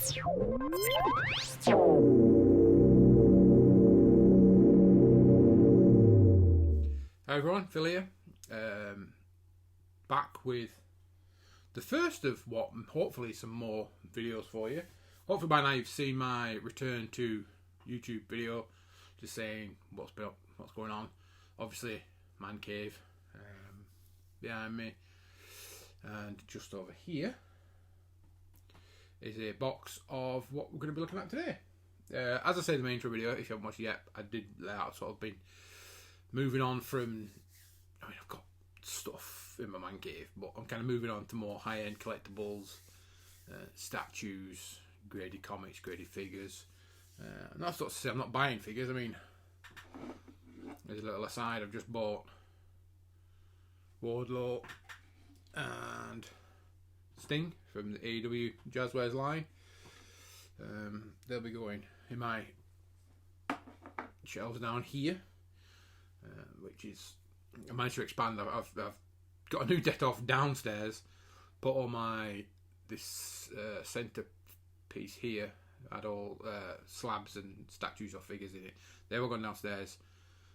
Hi everyone, Phil here. Back with the first of what hopefully some more videos for you. Hopefully by now you've seen my return to YouTube video, just saying what's been up, what's going on. Obviously, man cave behind me, and just over here is a box of what we're going to be looking at today. As I said in the intro video, if you haven't watched it yet, I did lay out sort of been moving on from, I've got stuff in my man cave, but I'm kind of moving on to more high-end collectibles, statues, graded comics, graded figures. And that's not to say I'm not buying figures. I mean, there's a little aside, I've just bought Wardlow and Sting from the AEW Jazzwares line. They'll be going in my shelves down here. Which is, I managed to expand. I've got a new deck off downstairs. Put all this centre piece here. Had all slabs and statues or figures in it. They were going downstairs,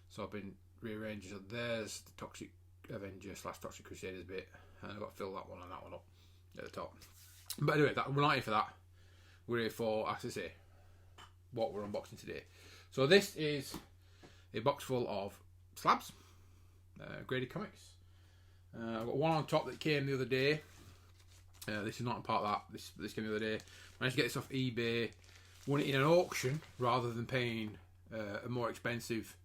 so I've been rearranging. So there's the Toxic Avenger / Toxic Crusaders bit, and I've got to fill that one and that one up at the top. But anyway, we're not here for that. We're here for, as I say, what we're unboxing today. So this is a box full of slabs, graded comics. I've got one on top that came the other day. This is not a part of that. This came the other day. Managed to get this off eBay. Won it in an auction rather than paying a more expensive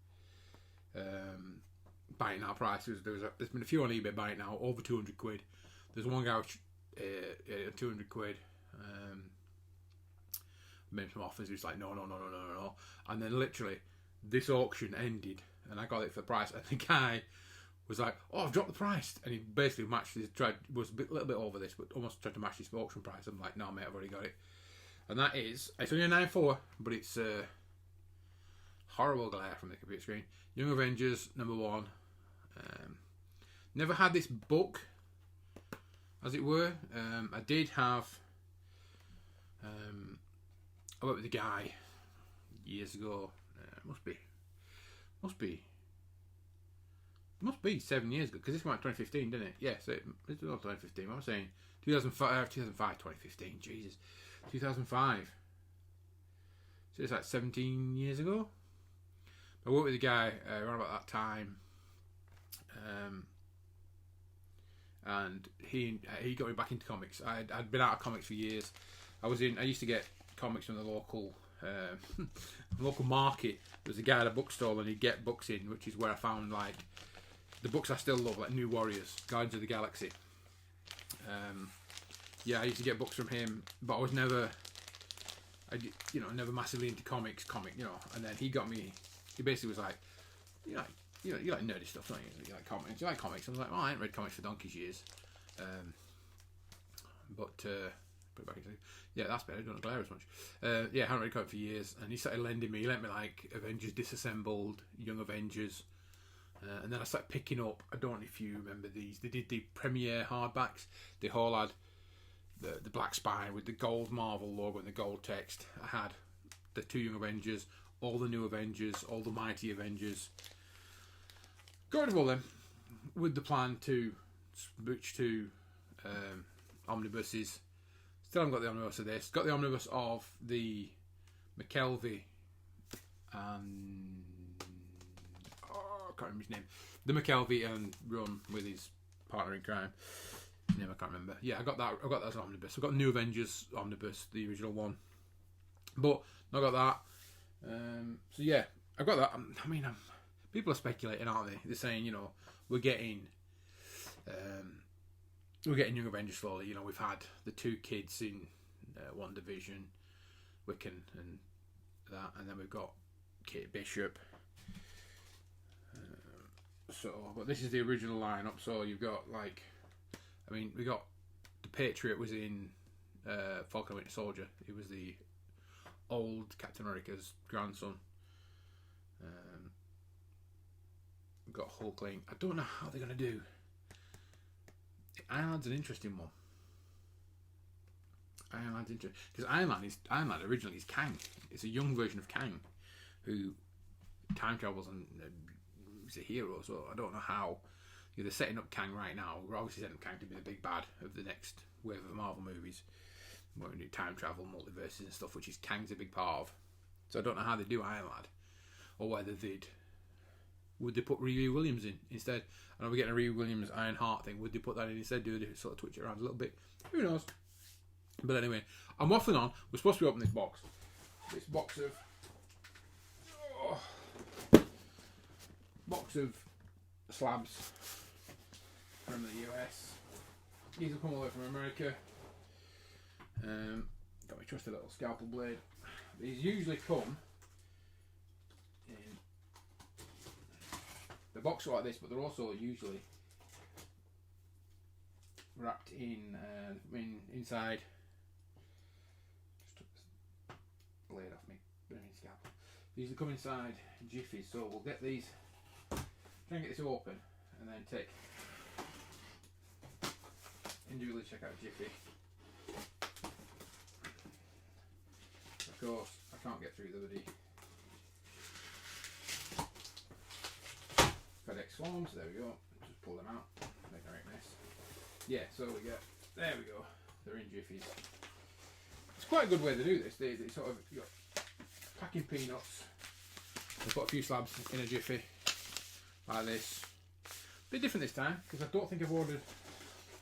buying now price. There's been a few on eBay buying now over 200 quid. There's one guy which 200 quid. Made some offers. He was like, no. And then literally this auction ended, and I got it for the price. And the guy was like, "Oh, I've dropped the price," and he basically matched his. Was a little bit over this, but almost tried to match his auction price. I'm like, "No, mate, I've already got it." And that is, it's only a 9.4, but it's horrible glare from the computer screen. Young Avengers #1. Never had this book, as it were. I did have. I went with a guy years ago. Must be 7 years ago, because this came out 2015, didn't it? Yeah, so it's not 2015. What am I saying? 2005, 2015. Jesus, 2005. So it's like 17 years ago. I worked with a guy around about that time, and he got me back into comics. I'd been out of comics for years. I used to get comics from the local market. There was a guy at a bookstore, and he'd get books in, which is where I found like the books I still love, like New Warriors, Guardians of the Galaxy. I used to get books from him, but I was never massively into comics. And then he basically was like, you like nerdy stuff, don't you? You like comics. You like comics. I was like, I ain't read comics for donkey's years. Put it back into, that's better. I don't glare as much. I haven't read comics for years, and he started lending me. He lent me like Avengers Disassembled, Young Avengers, and then I started picking up. I don't know if you remember these. They did the premiere hardbacks. They all had the black spine with the gold Marvel logo and the gold text. I had the 2 Young Avengers, all the New Avengers, all the Mighty Avengers. Got rid of all them with the plan to switch to omnibuses. Still haven't got the omnibus of this. Got the omnibus of the McKelvey and I can't remember his name. The McKelvey and run with his partner in crime. His name I can't remember. Yeah, I got that as an omnibus. I got New Avengers omnibus, the original one. But not got that. I've got that. People are speculating, aren't they? They're saying, we're getting Young Avengers slowly. We've had the 2 kids in One Division, Wiccan and that, and then we've got Kate Bishop. But this is the original lineup. So you've got we got the Patriot was in Falcon and Winter Soldier. He was the old Captain America's grandson. We've got Hulkling. I don't know how they're going to do. Ironheart's an interesting one. Ironland's interesting because Ironland originally is Kang. It's a young version of Kang, who time travels and he's a hero. So I don't know how. They're setting up Kang right now. We're obviously setting up Kang to be the big bad of the next wave of Marvel movies. We're going to do time travel, multiverses and stuff, which is Kang's a big part of. So I don't know how they do Ironlad, or whether would they put Riri Williams in instead? I know we're getting a Riri Williams Ironheart thing. Would they put that in instead? Do they sort of twitch it around a little bit? Who knows? But anyway, I'm waffling on. We're supposed to be opening this box. This box of slabs from the US. These will come all the way from America. Got my trusty little scalpel blade. These usually come in the box like this, but they're also usually wrapped inside. Just took this blade off me. Scalpel. They usually come inside jiffies, so we'll get these. Try and get this open, and then take individually check out Jiffy. Of course, I can't get through the bloody FedEx forms. There we go. Just pull them out. Make a right mess. Yeah, so there we go. They're in Jiffies. It's quite a good way to do this. They sort of, you got packing peanuts. They put a few slabs in a Jiffy like this. A bit different this time because I don't think I've ordered.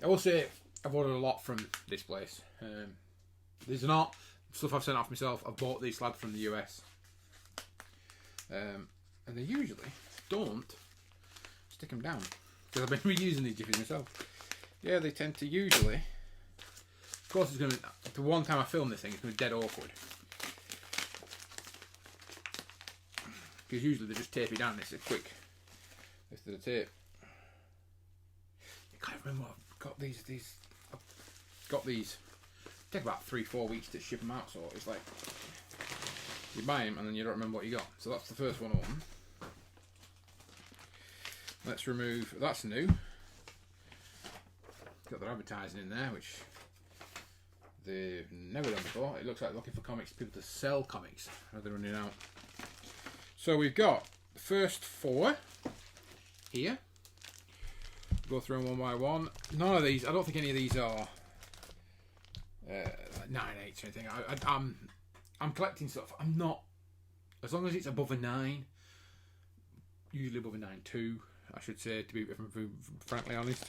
I will say I've ordered a lot from this place. These are not stuff I've sent off myself. I've bought these slabs from the US, and they usually don't stick them down because I've been reusing these jiffies myself. Yeah, they tend to usually. Of course, it's going to. The one time I film this thing, it's going to be dead awkward because usually they just tape it down. It's a quick lift of the tape. I can't remember what I've got these. I've got these. Take about 3-4 weeks to ship them out, so it's like you buy them and then you don't remember what you got. So that's the first one open. Let's remove. That's new. Got their advertising in there, which they've never done before. It looks like looking for comics, people to sell comics. How they're running out. So we've got the first 4 here. Go through them one by one. None of these. I don't think any of these are. Like 9/8 or anything. I'm collecting stuff. I'm not, as long as it's above a 9, usually above a 9.2, I should say, to be frankly honest.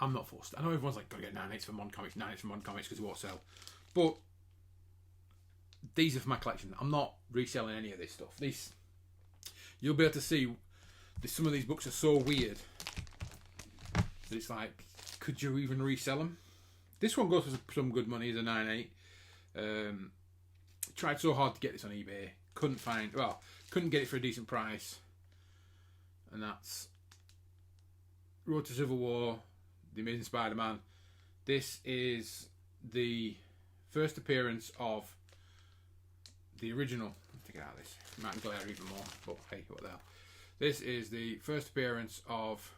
I'm not forced. I know everyone's like, gotta get 9/8 from Mon Comics, 9/8 from Mon Comics because it won't sell. But these are for my collection. I'm not reselling any of this stuff. You'll be able to see some of these books are so weird that it's like, could you even resell them? This one goes for some good money. It's a 9.8. Tried so hard to get this on eBay. Couldn't get it for a decent price. And that's Road to Civil War, The Amazing Spider-Man. This is the first appearance of the original. Let's take it out of this. It might glare even more, but hey, what the hell. This is the first appearance of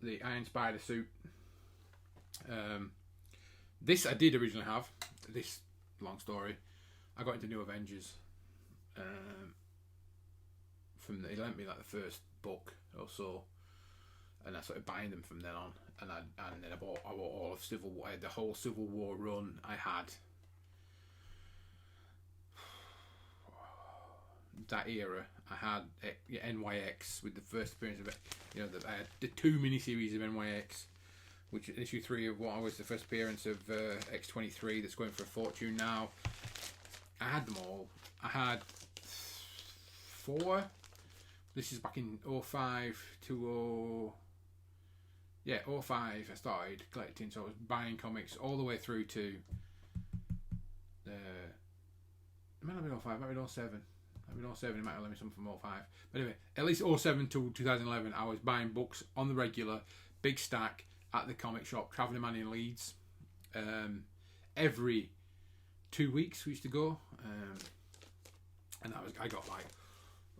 the Iron Spider suit. This I did originally have. This long story. I got into New Avengers. He lent me like the first book or so, and I started buying them from then on. And then I bought all of Civil War. The whole Civil War run I had. That era, I had NYX with the first appearance of it. I had the 2 miniseries of NYX, which is issue 3 of what was the first appearance of X-23 that's going for a fortune now. I had them all. I had 4. This is back in 05 to 05 I started collecting, so I was buying comics all the way through to it might have been 05, it might have been 07. It might have let me some from 05. But anyway, at least 07 to 2011, I was buying books on the regular, big stack at the comic shop, Travelling Man in Leeds. Every 2 weeks we used to go, and I got like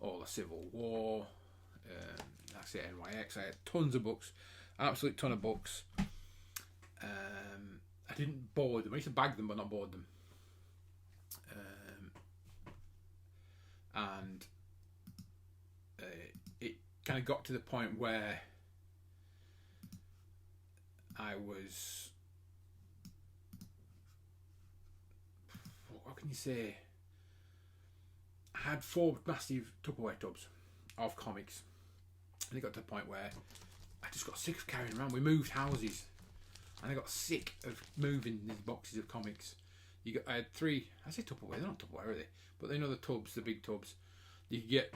all the Civil War. That's it, NYX. I had tons of books, an absolute ton of books. I didn't board them. I used to bag them, but not board them. And it kind of got to the point where I was, what can you say? I had 4 massive Tupperware tubs of comics, and it got to the point where I just got sick of carrying around. We moved houses, and I got sick of moving these boxes of comics. I had 3. I say Tupperware. They're not Tupperware, are they? But they know the tubs, the big tubs. You could get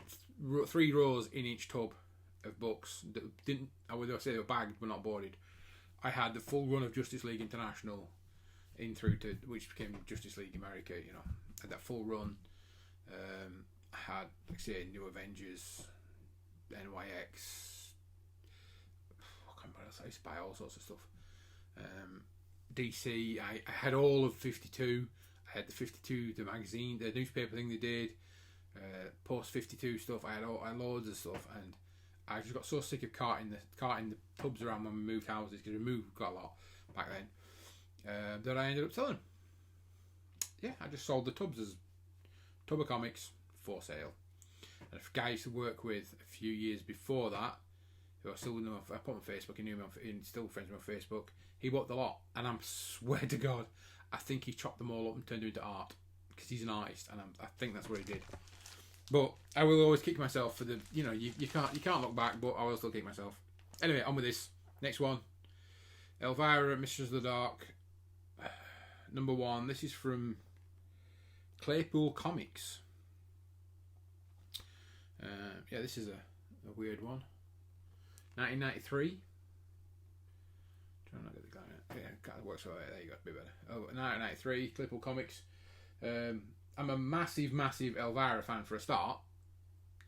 3 rows in each tub of books that didn't. I would say they were bagged but not boarded. I had the full run of Justice League International in through to which became Justice League America. You know, I had that full run. I had, like I say, New Avengers, NYX. I can't remember what else. I used to buy all sorts of stuff. DC. I had all of 52. I had the 52, the magazine, the newspaper thing they did. Post 52 stuff. I had loads of stuff, and I just got so sick of carting the tubs around when we moved houses, because we moved quite a lot back then, that I ended up selling. Yeah, I just sold the tubs as tub of comics for sale. And a guy I used to work with a few years before that, who I still know, I put on Facebook, he knew me still friends with me on Facebook. He bought the lot, and I swear to God, I think he chopped them all up and turned them into art, because he's an artist, and I think that's what he did. But I will always kick myself for the, you can't look back, but I will still kick myself. Anyway, on with this. Next one. Elvira, Mistress of the Dark. Number 1. This is from Claypool Comics. Yeah, this is a weird one. 1993. Trying to get the guy. Yeah, it kind of works right. There you go, a bit better. Oh, 1993, Claypool Comics. I'm a massive Elvira fan for a start,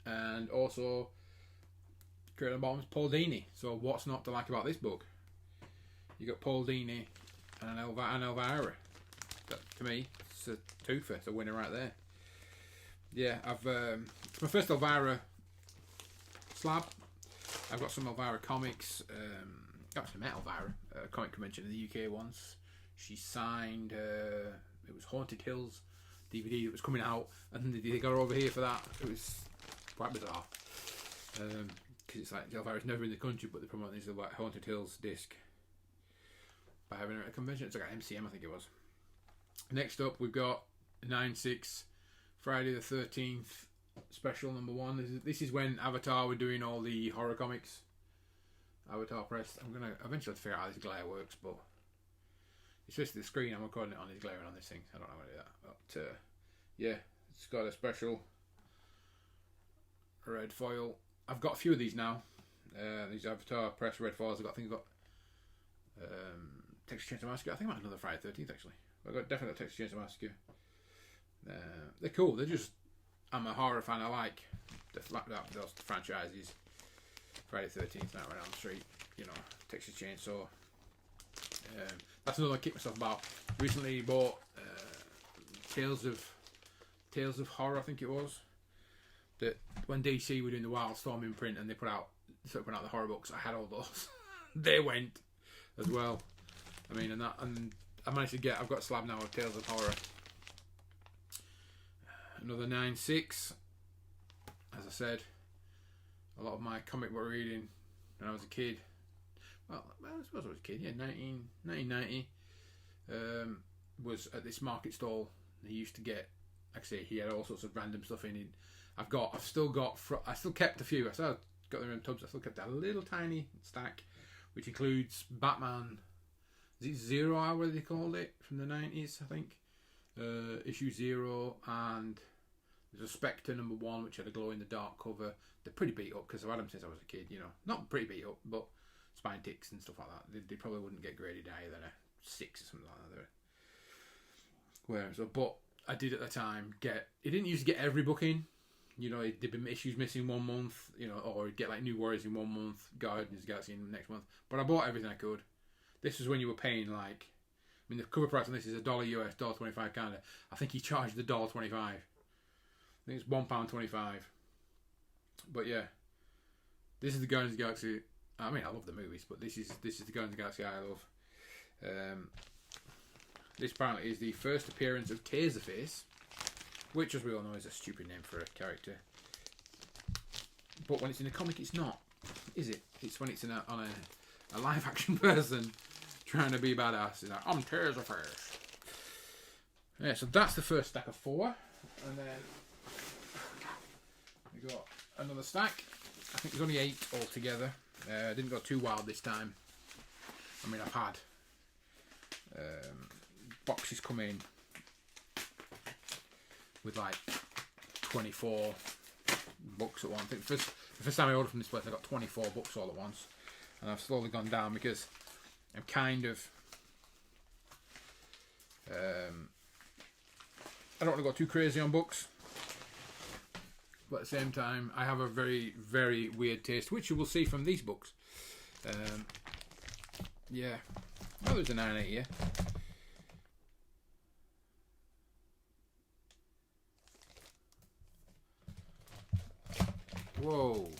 and also creator of the bottom is Paul Dini. So what's not to like about this book? You got Paul Dini and an Elvira. That, to me, it's a twofer. It's a winner right there. Yeah, it's my first Elvira slab. I've got some Elvira comics. Actually met Elvira at a comic convention in the UK once. She signed. It was Haunted Hills DVD that was coming out, and they got her over here for that. It was quite bizarre, because it's like Elvira's never in the country, but they're promoting this like Haunted Hills disc by having her at a convention. It's like an MCM, I think it was. Next up, we've got 9/6 Friday the 13th special number 1. This is when Avatar were doing all the horror comics. Avatar Press. I'm gonna eventually figure out how this glare works, but it's just the screen I'm recording it on is glaring on this thing. I don't know how to do that. But yeah, it's got a special red foil. I've got a few of these now. These Avatar Press red foils. I've got Texas Chainsaw Massacre. I think I might have another Friday the 13th actually. I've got definitely Texas Chainsaw Massacre. They're cool. I'm a horror fan. I like those franchises. Friday the 13th, Nightmare on Elm Street. Texas Chainsaw. That's another one I kick myself about. Recently bought Tales of Horror, I think it was. That when DC were doing the Wildstorm imprint and they started putting out the horror books, I had all those. They went as well. I mean, and I managed to I've got a slab now of Tales of Horror. Another 9/6. As I said, a lot of my comic book reading when I was a kid. Well, I suppose I was a kid, yeah, 1990, was at this market stall. He used to get, like I say, he had all sorts of random stuff in it. I still kept a few. I still got them in tubs. I still kept a little tiny stack, which includes Batman, is it 0 Hour they called it, from the 90s, I think. Issue 0, and there's a Spectre number 1, which had a glow-in-the-dark cover. They're pretty beat up, because I've had them since I was a kid, Not pretty beat up, but spine ticks and stuff like that. They probably wouldn't get graded higher than a 6 or something like that. But I did at the time he didn't used to get every book in. There'd be issues missing 1 month, or he'd get like New Warriors in 1 month, Guardians of the Galaxy in the next month. But I bought everything I could. This was when you were paying the cover price on this is $1 US, $1.25 Canada. I think he charged the $1.25. I think it's £1.25. But yeah, this is the Guardians of the Galaxy. I mean, I love the movies, but this is the Guardians of the Galaxy I love. This apparently is the first appearance of Taserface, which, as we all know, is a stupid name for a character. But when it's in a comic, it's not, is it? It's when it's on a live-action person trying to be badass. It's like, I'm Taserface. Yeah, so that's the first stack of 4. And then we got another stack. I think there's only 8 altogether. I didn't go too wild this time. I mean, I've had boxes come in with like 24 books at once. I think the first time I ordered from this place, I got 24 books all at once. And I've slowly gone down because I'm kind of... I don't want to go too crazy on books. But at the same time, I have a very, very weird taste, which you will see from these books. Yeah. Oh, there's a 9.8 here. Whoa.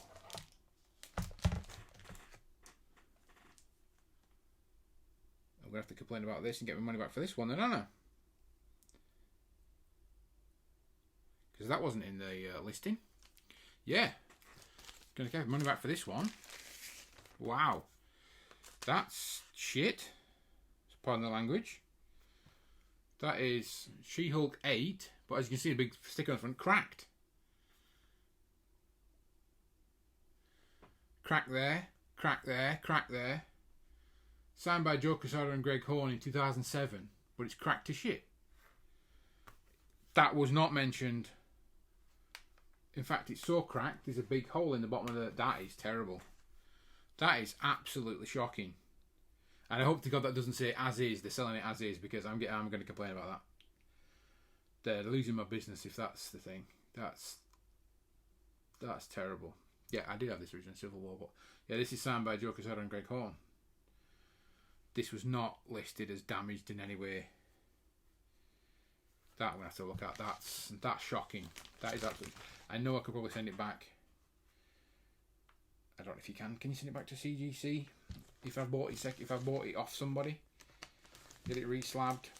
I'm going to have to complain about this and get my money back for this one then, aren't I? Because that wasn't in the listing. Yeah. Going to get money back for this one. Wow. That's shit. Pardon the language. That is She-Hulk 8. But as you can see, the big sticker on the front, cracked. Crack there. Crack there. Crack there. Signed by Joe Quesada and Greg Horn in 2007. But it's cracked to shit. That was not mentioned. In fact, it's so cracked, there's a big hole in the bottom of the... That is terrible. That is absolutely shocking. And I hope to God that doesn't say as is. They're selling it as is, because I'm going to complain about that. They're losing my business if that's the thing. That's terrible. Yeah, I did have this original Civil War, but... Yeah, this is signed by Joe Quesada and Greg Horn. This was not listed as damaged in any way. That I'm going to have to look at. That's shocking. That is absolutely... I know I could probably send it back. I don't know if you can. Can you send it back to CGC? If I bought it off somebody, get it re-slabbed.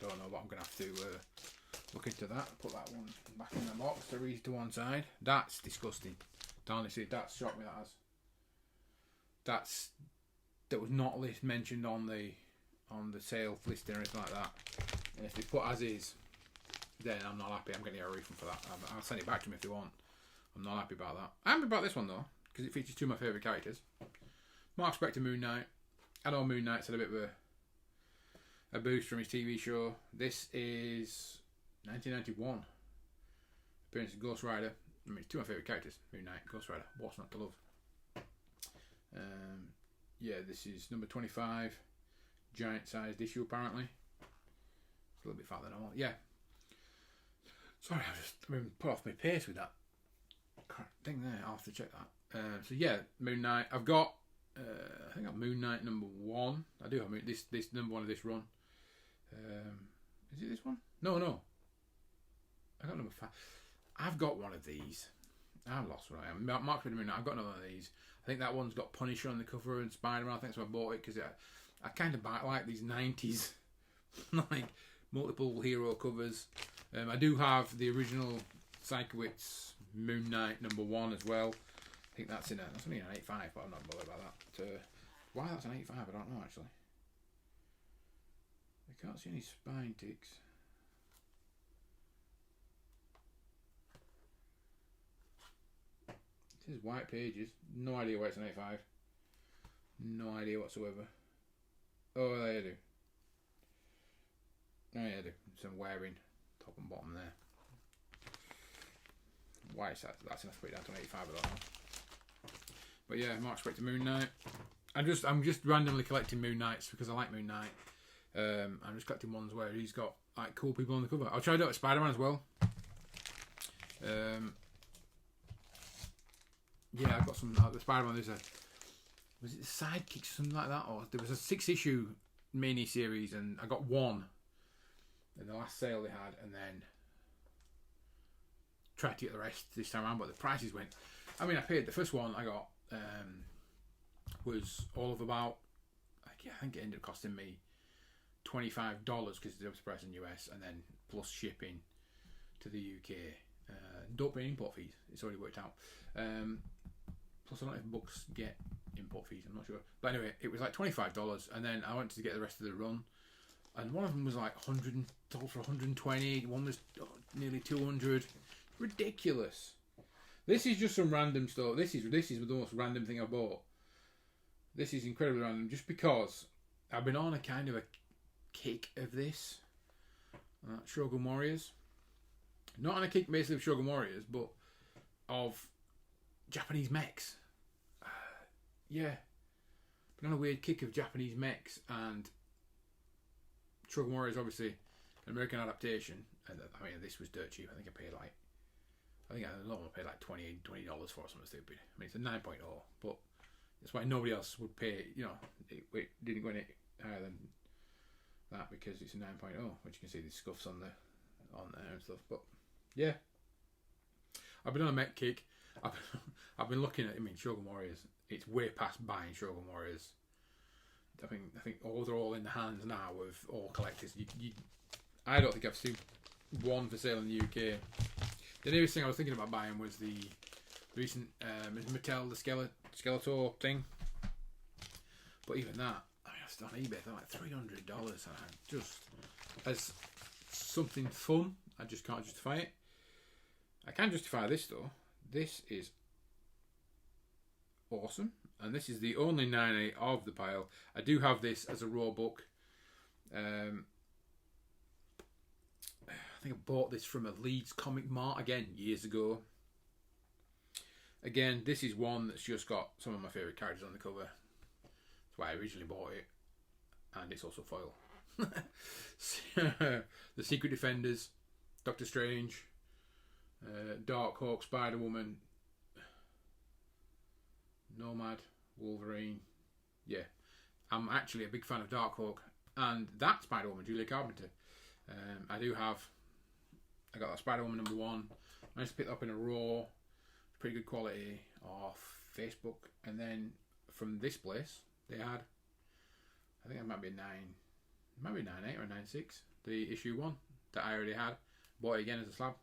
Don't know, but I'm gonna have to look into that. Put that one back in the box to read to one side. That's disgusting. Honestly, that's shocked me. That was not mentioned on the sale listing or anything like that. And if they put as is, then I'm not happy. I'm going to get a refund for that. I'll send it back to them if they want. I'm not happy about that. I'm happy about this one though, because it features 2 of my favourite characters. Mark Spector, Moon Knight. I know Moon Knight's had a bit of a boost from his TV show. This is 1991. Appearance of Ghost Rider. I mean, 2 of my favourite characters. Moon Knight, Ghost Rider. What's not to love? Yeah, this is number 25. Giant-sized issue, apparently. It's a little bit fatter than normal. Yeah. Sorry, I've been put off my pace with that thing there. I'll have to check that. So yeah, Moon Knight. I've got, I think I've Moon Knight number 1. I do have this number 1 of this run. Is it this one? No. I got number 5. I've got one of these. I've lost one. Mark Moon Knight. I've got another one of these. I think that one's got Punisher on the cover and Spider-Man. I think that's why I bought it, because I kind of like these 90s like multiple hero covers. I do have the original Sikowitz Moon Knight number 1 as well. I think that's only an 8.5, but I'm not bothered about that. Why that's an 8.5, I don't know actually. I can't see any spine ticks. This is white pages. No idea why it's an 8.5. No idea whatsoever. Oh, there you do. Oh, yeah, I do. Some wearing top and bottom there. Why is that's enough to put it down to an 8.5, I don't know. But yeah, Mark Spector Moon Knight. I'm just randomly collecting Moon Knights because I like Moon Knight. I'm just collecting ones where he's got like cool people on the cover. I'll try to do it with Spider-Man as well. Yeah, I've got some the Spider-Man. Was it Sidekicks or something like that, or there was a 6-issue mini series, and I got 1 in the last sale they had, and then tried to get the rest this time around, but the prices went. I mean, I paid the first one I got was all of about I think it ended up costing me $25 because it was price in US, and then plus shipping to the UK. Don't pay import fees. It's already worked out. Plus, I don't know if books get import fees. I'm not sure. But anyway, it was like $25, and then I went to get the rest of the run, and one of them was like $100 for 120. One was nearly 200. Ridiculous. This is just some random stuff. This is the most random thing I bought. This is incredibly random, just because I've been on a kind of a kick of this. Shogun Warriors. Not on a kick basically of Shogun Warriors, but of Japanese mechs. Yeah. Been on a weird kick of Japanese mechs, and Shogun Warriors, obviously an American adaptation. And I mean, this was dirt cheap. I think I paid like $20 for something stupid. I mean, it's a 9.0, but that's why nobody else would pay. You know, it didn't go any higher than that because it's a 9.0, which you can see the scuffs on there and stuff. But yeah, I've been on a mech kick. I've been looking at. I mean, Shogun Warriors. It's way past buying Shogun Warriors. I think they're all in the hands now of all collectors. I don't think I've seen one for sale in the UK. The nearest thing I was thinking about buying was the recent Mattel, the Skeletor thing. But even that, I mean, I was on eBay, they're like $300, and I just, as something fun, I just can't justify it. I can justify this though. This is awesome, and this is the only 9.8 of the pile. I do have this as a raw book. I think I bought this from a Leeds Comic Mart again years ago. Again, this is one that's just got some of my favourite characters on the cover. That's why I originally bought it. And it's also foil. The Secret Defenders, Doctor Strange, Darkhawk, Spider-Woman, Nomad, Wolverine. Yeah, I'm actually a big fan of Darkhawk. And that Spider-Woman, Julia Carpenter. I got that Spider-Woman #1. I managed to pick that up in a raw, pretty good quality, off Facebook. And then from this place, they had, I think it might be a 9.8 or a 9.6, the issue 1 that I already had. Bought it again as a slab.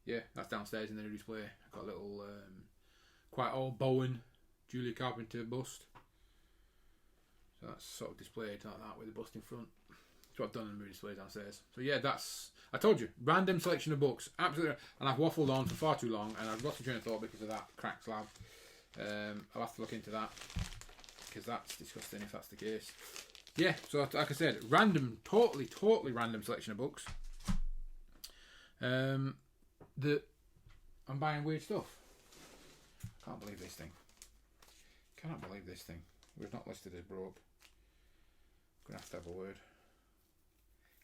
Yeah, that's downstairs in the new display. I've got a little, quite old Bowen Julia Carpenter bust. So that's sort of displayed like that with the bust in front. That's what I've done in the movie displays downstairs. So yeah, I told you, random selection of books, absolutely. And I've waffled on for far too long, and I've lost a train of thought because of that cracked slab. I'll have to look into that because that's disgusting if that's the case. Yeah, so like I said, totally random selection of books. That I'm buying weird stuff. Can't believe this thing. Cannot believe this thing. We've not listed as broke. Gonna have to have a word.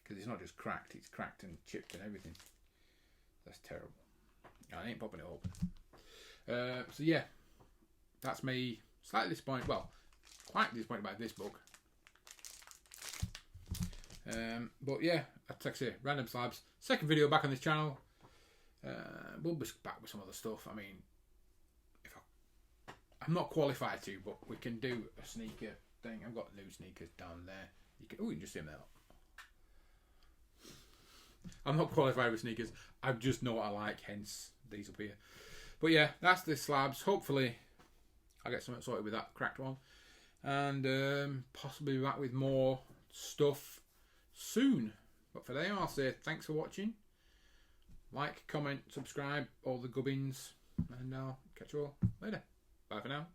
Because it's not just cracked, it's cracked and chipped and everything. That's terrible. I ain't popping it open. So yeah, that's me slightly disappointed. Well, quite disappointed by this book. But yeah, like I say, random slabs. Second video back on this channel. We'll be back with some other stuff. I mean, I'm not qualified to, but we can do a sneaker thing. I've got new sneakers down there. You can just see them there. I'm not qualified with sneakers. I just know what I like, hence these up here. But yeah, that's the slabs. Hopefully, I'll get something sorted with that cracked one. And possibly back with more stuff soon. But for now, I'll say thanks for watching. Like, comment, subscribe, all the gubbins. And I'll catch you all later. Bye for now.